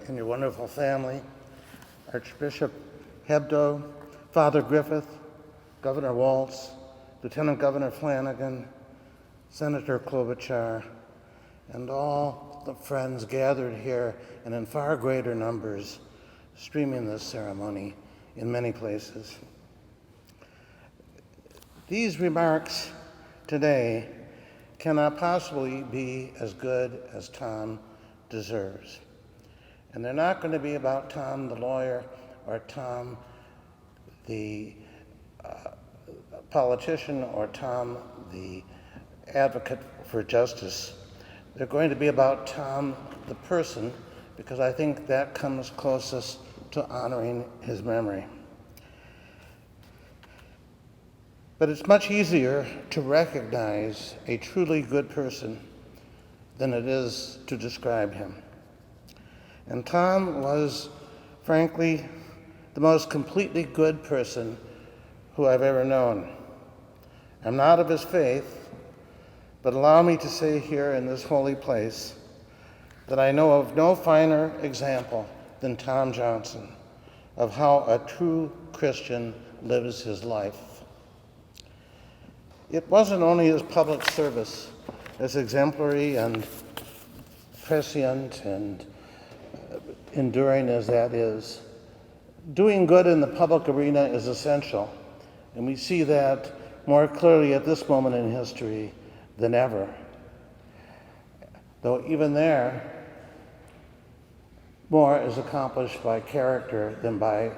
and your wonderful family, Archbishop Hebdo, Father Griffith, Governor Waltz, Lieutenant Governor Flanagan, Senator Klobuchar, and all the friends gathered here and in far greater numbers streaming this ceremony in many places. These remarks today cannot possibly be as good as Tom deserves. And they're not going to be about Tom the lawyer or Tom the politician or Tom the advocate for justice. They're going to be about Tom the person, because I think that comes closest to honoring his memory. But it's much easier to recognize a truly good person than it is to describe him. And Tom was, frankly, the most completely good person who I've ever known. I'm not of his faith, but allow me to say here in this holy place that I know of no finer example than Tom Johnson of how a true Christian lives his life. It wasn't only his public service, as exemplary and prescient and enduring as that is. Doing good in the public arena is essential, and we see that more clearly at this moment in history than ever. Though even there, more is accomplished by character than by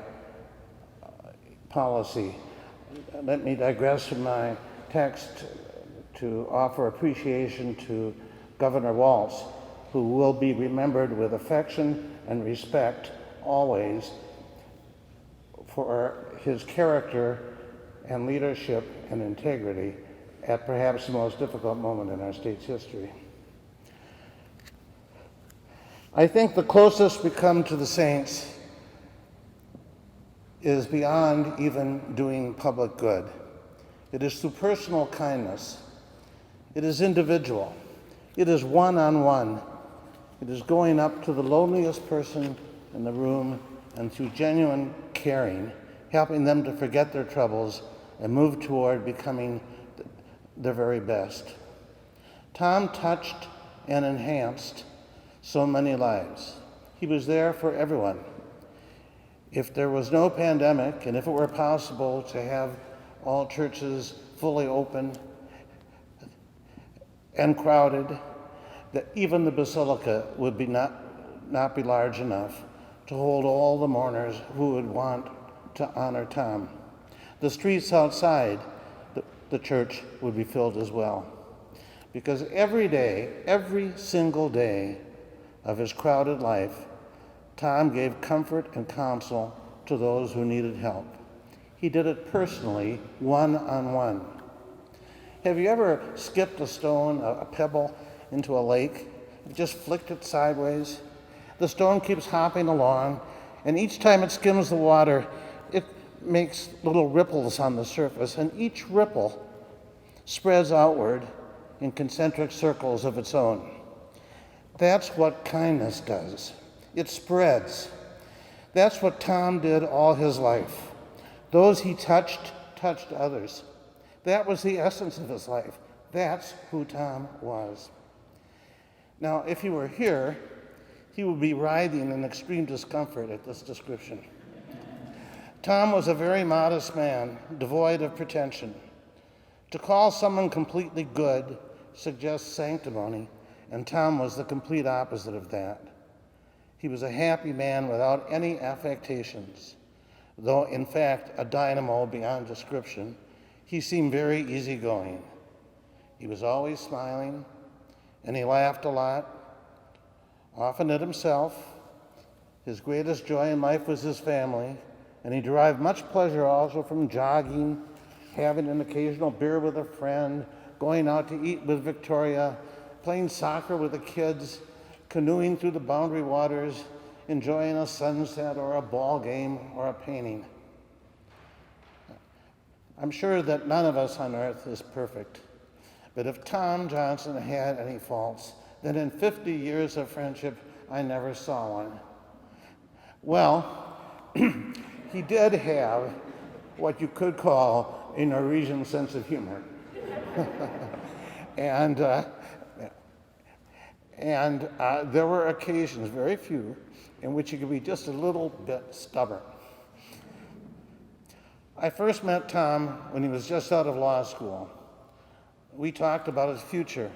policy. Let me digress from my text to offer appreciation to Governor Waltz, who will be remembered with affection and respect always for his character and leadership and integrity at perhaps the most difficult moment in our state's history. I think the closest we come to the saints is beyond even doing public good. It is through personal kindness. It is individual. It is one-on-one. It is going up to the loneliest person in the room and through genuine caring, helping them to forget their troubles and move toward becoming their very best. Tom touched and enhanced so many lives. He was there for everyone. If there was no pandemic, and if it were possible to have all churches fully open and crowded, that even the basilica would not be large enough to hold all the mourners who would want to honor Tom. The streets outside the church would be filled as well. Because every day, every single day of his crowded life, Tom gave comfort and counsel to those who needed help. He did it personally, one-on-one. Have you ever skipped a stone, a pebble, into a lake and just flicked it sideways? The stone keeps hopping along, and each time it skims the water, it makes little ripples on the surface, and each ripple spreads outward in concentric circles of its own. That's what kindness does. It spreads. That's what Tom did all his life. Those he touched others. That was the essence of his life. That's who Tom was. Now, if he were here, he would be writhing in extreme discomfort at this description. Tom was a very modest man, devoid of pretension. To call someone completely good suggests sanctimony, and Tom was the complete opposite of that. He was a happy man without any affectations. Though, in fact, a dynamo beyond description, he seemed very easygoing. He was always smiling, and he laughed a lot, often at himself. His greatest joy in life was his family, and he derived much pleasure also from jogging, having an occasional beer with a friend, going out to eat with Victoria, playing soccer with the kids, canoeing through the boundary waters, enjoying a sunset or a ball game or a painting. I'm sure that none of us on earth is perfect, but if Tom Johnson had any faults, then in 50 years of friendship, I never saw one. Well, he did have what you could call a Norwegian sense of humor. and there were occasions, very few, in which he could be just a little bit stubborn. I first met Tom when he was just out of law school. We talked about his future.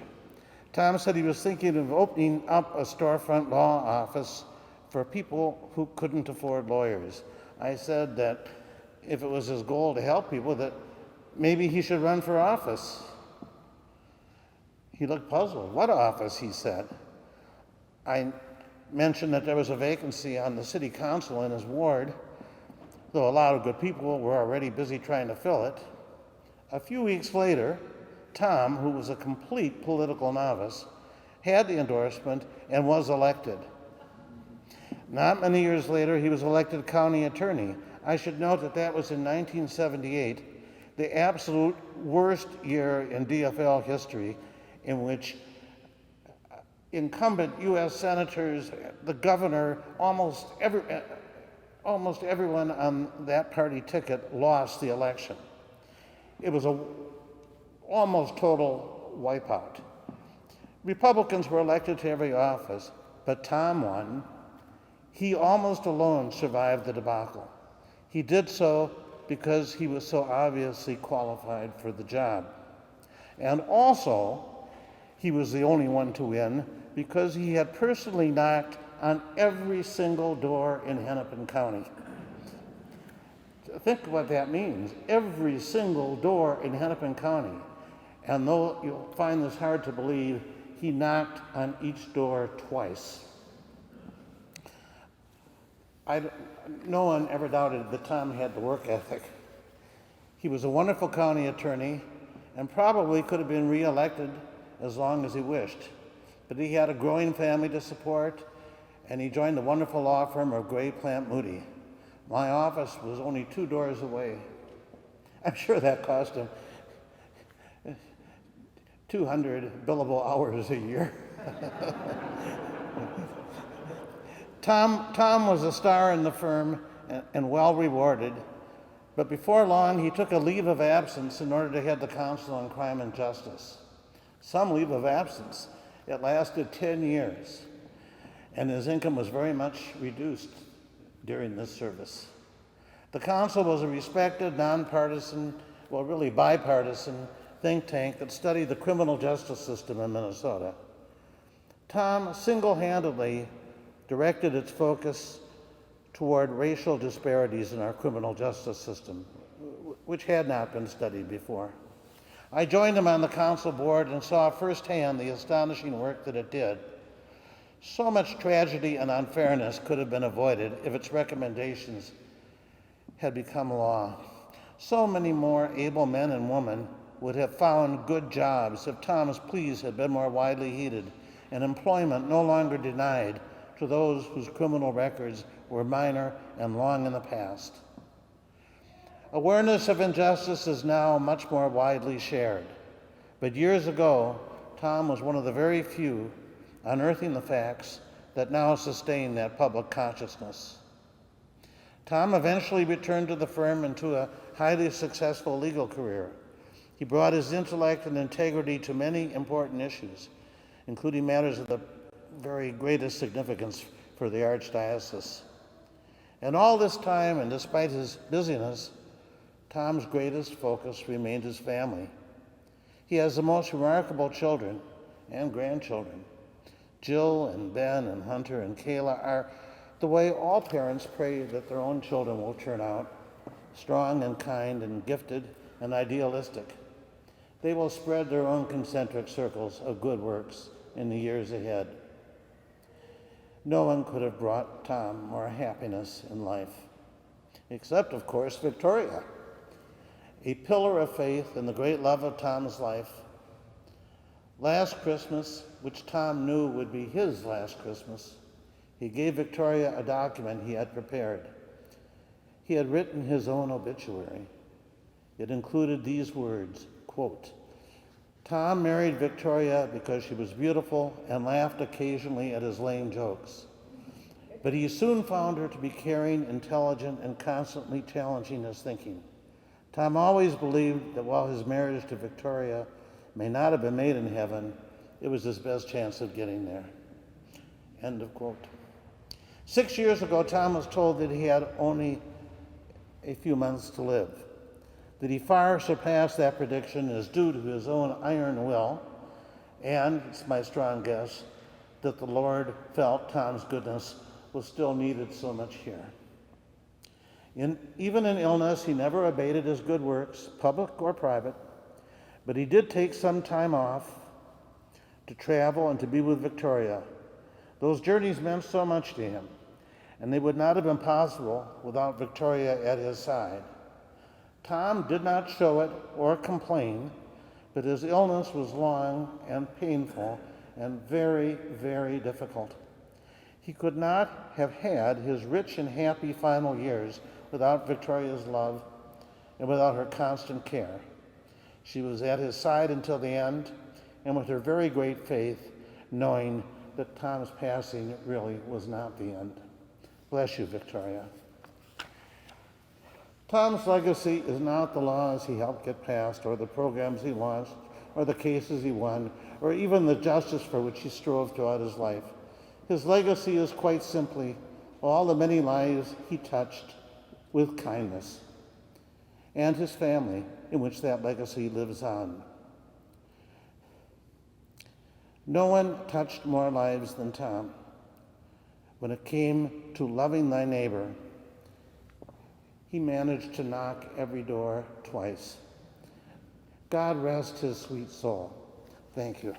Tom said he was thinking of opening up a storefront law office for people who couldn't afford lawyers. I said that if it was his goal to help people, that maybe he should run for office. He looked puzzled. What office, he said. I mentioned that there was a vacancy on the city council in his ward, though a lot of good people were already busy trying to fill it. A few weeks later, Tom, who was a complete political novice, had the endorsement and was elected. Not many years later, he was elected county attorney. I should note that that was in 1978, the absolute worst year in DFL history, in which incumbent U.S. senators, the governor, almost everyone on that party ticket lost the election. It was a almost total wipeout. Republicans were elected to every office, but Tom won. He almost alone survived the debacle. He did so because he was so obviously qualified for the job. And also, he was the only one to win because he had personally knocked on every single door in Hennepin County. Think what that means, every single door in Hennepin County. And though you'll find this hard to believe, he knocked on each door twice. No one ever doubted that Tom had the work ethic. He was a wonderful county attorney and probably could have been re-elected as long as he wished. But he had a growing family to support, and he joined the wonderful law firm of Gray Plant Moody. My office was only 2 doors away. I'm sure that cost him 200 billable hours a year. Tom was a star in the firm and well rewarded, but before long he took a leave of absence in order to head the Council on Crime and Justice. Some leave of absence. It lasted 10 years, and his income was very much reduced during this service. The council was a respected, nonpartisan, well, really bipartisan think tank that studied the criminal justice system in Minnesota. Tom single-handedly directed its focus toward racial disparities in our criminal justice system, which had not been studied before. I joined him on the council board and saw firsthand the astonishing work that it did. So much tragedy and unfairness could have been avoided if its recommendations had become law. So many more able men and women would have found good jobs if Tom's pleas had been more widely heeded and employment no longer denied to those whose criminal records were minor and long in the past. Awareness of injustice is now much more widely shared, but years ago, Tom was one of the very few unearthing the facts that now sustain that public consciousness. Tom eventually returned to the firm and to a highly successful legal career. He brought his intellect and integrity to many important issues, including matters of the very greatest significance for the Archdiocese. And all this time, and despite his busyness, Tom's greatest focus remained his family. He has the most remarkable children and grandchildren. Jill and Ben and Hunter and Kayla are the way all parents pray that their own children will turn out, strong and kind and gifted and idealistic. They will spread their own concentric circles of good works in the years ahead. No one could have brought Tom more happiness in life, except, of course, Victoria, a pillar of faith and the great love of Tom's life. Last Christmas, which Tom knew would be his last Christmas, he gave Victoria a document he had prepared. He had written his own obituary. It included these words, quote, "Tom married Victoria because she was beautiful and laughed occasionally at his lame jokes. But he soon found her to be caring, intelligent, and constantly challenging his thinking. Tom always believed that while his marriage to Victoria may not have been made in heaven, it was his best chance of getting there. End of quote. 6 years ago, Tom was told that he had only a few months to live. That he far surpassed that prediction is due to his own iron will, and it's my strong guess that the Lord felt Tom's goodness was still needed so much here. Even in illness, he never abated his good works, public or private, but he did take some time off to travel and to be with Victoria. Those journeys meant so much to him, and they would not have been possible without Victoria at his side. Tom did not show it or complain, but his illness was long and painful and very, very difficult. He could not have had his rich and happy final years without Victoria's love and without her constant care. She was at his side until the end, and with her very great faith, knowing that Tom's passing really was not the end. Bless you, Victoria. Tom's legacy is not the laws he helped get passed, or the programs he launched, or the cases he won, or even the justice for which he strove throughout his life. His legacy is quite simply all the many lives he touched with kindness, and his family in which that legacy lives on. No one touched more lives than Tom. When it came to loving thy neighbor, he managed to knock every door twice. God rest his sweet soul. Thank you.